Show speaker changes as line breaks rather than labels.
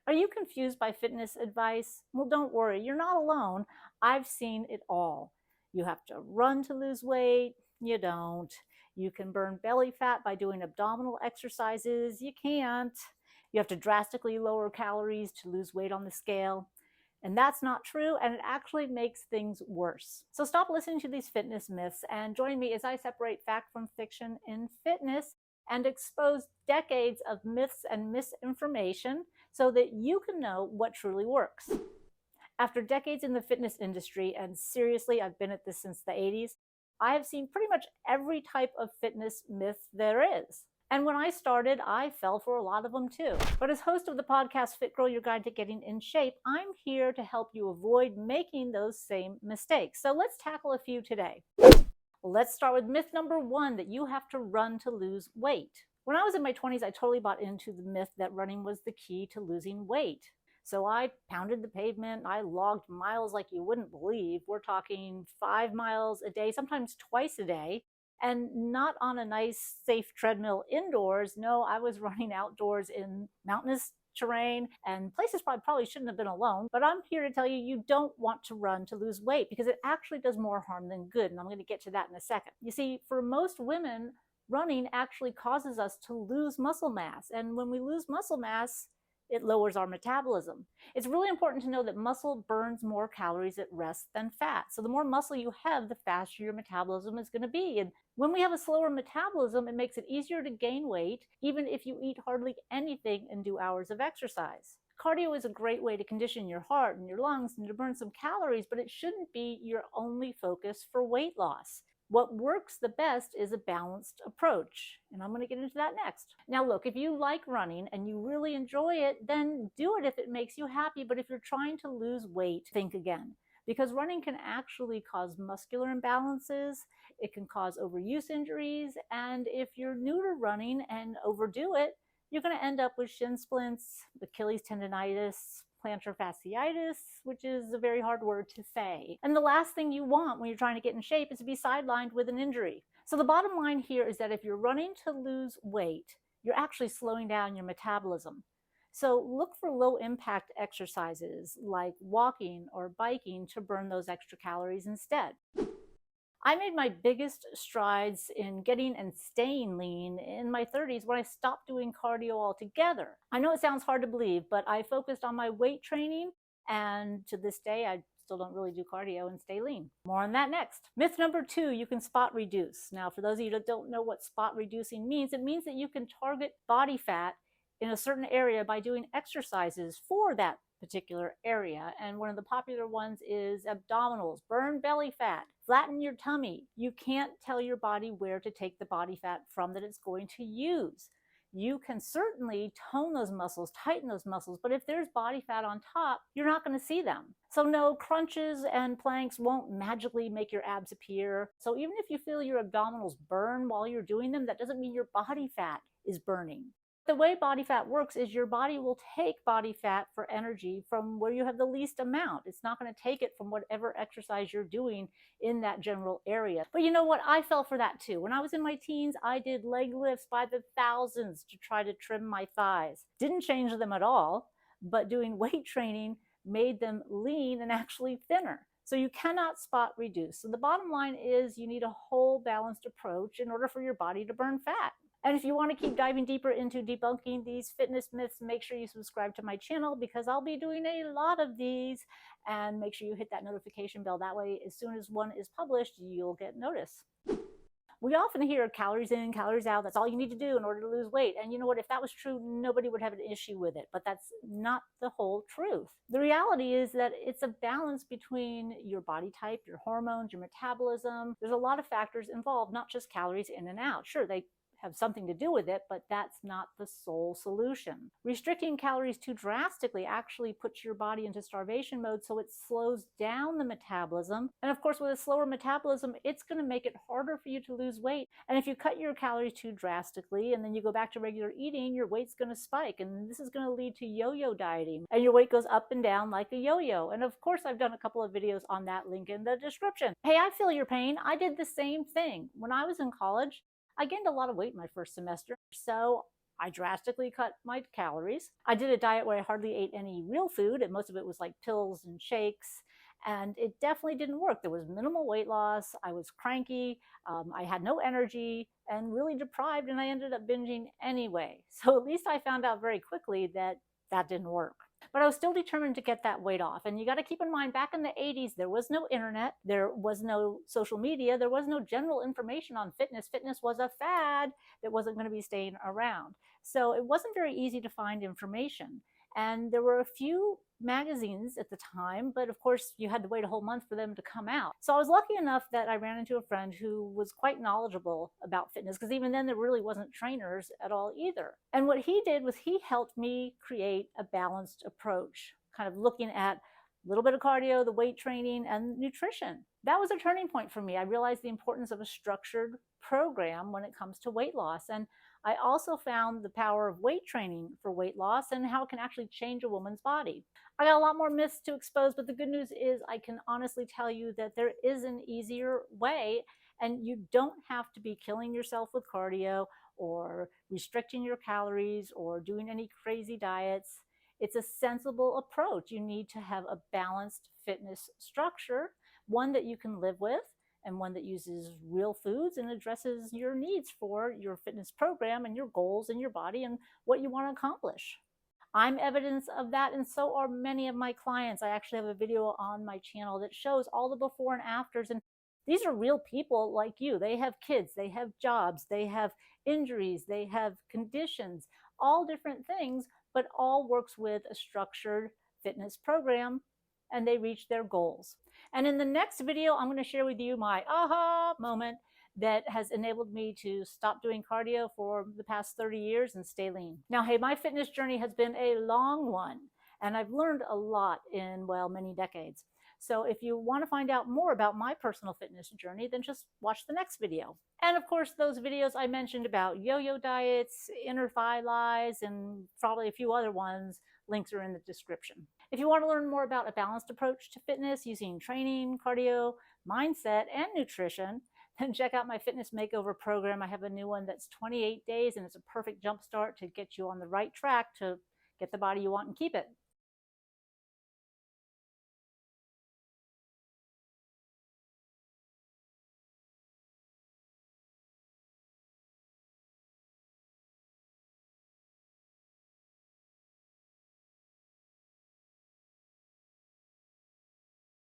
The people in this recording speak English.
Are you confused by fitness advice? Well, don't worry, you're not alone. I've seen it all. You have to run to lose weight. You don't. You can burn belly fat by doing abdominal exercises. You can't. You have to drastically lower calories to lose weight on the scale. And that's not true, and it actually makes things worse. So stop listening to these fitness myths and join me as I separate fact from fiction in fitness and expose decades of myths and misinformation so that you can know what truly works. After decades in the fitness industry, and seriously, I've been at this since the 80s, I have seen pretty much every type of fitness myth there is. And when I started, I fell for a lot of them too. But as host of the podcast Fit Girl, Your Guide to Getting in Shape, I'm here to help you avoid making those same mistakes. So let's tackle a few today. Let's start with myth number 1, that you have to run to lose weight. When I was in my 20s, I totally bought into the myth that running was the key to losing weight. So I pounded the pavement, I logged miles like you wouldn't believe. We're talking 5 miles a day, sometimes twice a day, and not on a nice, safe treadmill indoors. No, I was running outdoors in mountainous terrain and places probably shouldn't have been alone. But I'm here to tell you, you don't want to run to lose weight because it actually does more harm than good. And I'm going to get to that in a second. You see, for most women, running actually causes us to lose muscle mass. And when we lose muscle mass, it lowers our metabolism. It's really important to know that muscle burns more calories at rest than fat. So the more muscle you have, the faster your metabolism is going to be. And when we have a slower metabolism, it makes it easier to gain weight, even if you eat hardly anything and do hours of exercise. Cardio is a great way to condition your heart and your lungs and to burn some calories, but it shouldn't be your only focus for weight loss. What works the best is a balanced approach. And I'm going to get into that next. Now, look, if you like running and you really enjoy it, then do it if it makes you happy. But if you're trying to lose weight, think again. Because running can actually cause muscular imbalances, it can cause overuse injuries, and if you're new to running and overdo it, you're going to end up with shin splints, Achilles tendonitis, plantar fasciitis, which is a very hard word to say. And the last thing you want when you're trying to get in shape is to be sidelined with an injury. So the bottom line here is that if you're running to lose weight, you're actually slowing down your metabolism. So look for low impact exercises like walking or biking to burn those extra calories instead. I made my biggest strides in getting and staying lean in my 30s when I stopped doing cardio altogether. I know it sounds hard to believe, but I focused on my weight training, and to this day, I still don't really do cardio and stay lean. More on that next. Myth number 2, you can spot reduce. Now, for those of you that don't know what spot reducing means, it means that you can target body fat in a certain area by doing exercises for that particular area. And one of the popular ones is abdominals, burn belly fat, flatten your tummy. You can't tell your body where to take the body fat from that it's going to use. You can certainly tone those muscles, tighten those muscles, but if there's body fat on top, you're not going to see them. So no, crunches and planks won't magically make your abs appear. So even if you feel your abdominals burn while you're doing them, that doesn't mean your body fat is burning. The way body fat works is your body will take body fat for energy from where you have the least amount. It's not going to take it from whatever exercise you're doing in that general area. But you know what? I fell for that too. When I was in my teens, I did leg lifts by the thousands to try to trim my thighs. Didn't change them at all, but doing weight training made them lean and actually thinner. So you cannot spot reduce. So the bottom line is you need a whole balanced approach in order for your body to burn fat. And if you want to keep diving deeper into debunking these fitness myths, make sure you subscribe to my channel because I'll be doing a lot of these. And make sure you hit that notification bell. That way, as soon as one is published, you'll get notice. We often hear calories in, calories out. That's all you need to do in order to lose weight. And you know what? If that was true, nobody would have an issue with it. But that's not the whole truth. The reality is that it's a balance between your body type, your hormones, your metabolism. There's a lot of factors involved, not just calories in and out. Sure, they have something to do with it, but that's not the sole solution. Restricting calories too drastically actually puts your body into starvation mode, so it slows down the metabolism. And of course, with a slower metabolism, it's going to make it harder for you to lose weight. And if you cut your calories too drastically and then you go back to regular eating, your weight's going to spike. And this is going to lead to yo-yo dieting. And your weight goes up and down like a yo-yo. And of course, I've done a couple of videos on that, link in the description. Hey, I feel your pain. I did the same thing. When I was in college, I gained a lot of weight my first semester, so I drastically cut my calories. I did a diet where I hardly ate any real food, and most of it was like pills and shakes. And it definitely didn't work. There was minimal weight loss. I was cranky. I had no energy and really deprived, and I ended up binging anyway. So at least I found out very quickly that that didn't work. But I was still determined to get that weight off. And you got to keep in mind, back in the 80s, there was no internet, there was no social media, there was no general information on fitness. Fitness was a fad that wasn't going to be staying around. So it wasn't very easy to find information. And there were a few magazines at the time, but of course you had to wait a whole month for them to come out. So I was lucky enough that I ran into a friend who was quite knowledgeable about fitness, because even then there really wasn't trainers at all either. And what he did was he helped me create a balanced approach, kind of looking at a little bit of cardio, the weight training, and nutrition. That was a turning point for me. I realized the importance of a structured program when it comes to weight loss. And I also found the power of weight training for weight loss and how it can actually change a woman's body. I got a lot more myths to expose, but the good news is I can honestly tell you that there is an easier way, and you don't have to be killing yourself with cardio or restricting your calories or doing any crazy diets. It's a sensible approach. You need to have a balanced fitness structure, one that you can live with, and one that uses real foods and addresses your needs for your fitness program and your goals and your body and what you want to accomplish. I'm evidence of that, and so are many of my clients. I actually have a video on my channel that shows all the before and afters, and these are real people like you. They have kids, they have jobs, they have injuries, they have conditions, all different things, but all works with a structured fitness program, and they reach their goals. And in the next video, I'm going to share with you my aha moment that has enabled me to stop doing cardio for the past 30 years and stay lean. Now, hey, my fitness journey has been a long one, and I've learned a lot in, well, many decades. So if you want to find out more about my personal fitness journey, then just watch the next video. And of course, those videos I mentioned about yo-yo diets, inner thigh lies, and probably a few other ones, links are in the description. If you want to learn more about a balanced approach to fitness using training, cardio, mindset, and nutrition, then check out my Fitness Makeover program. I have a new one that's 28 days, and it's a perfect jump start to get you on the right track to get the body you want and keep it.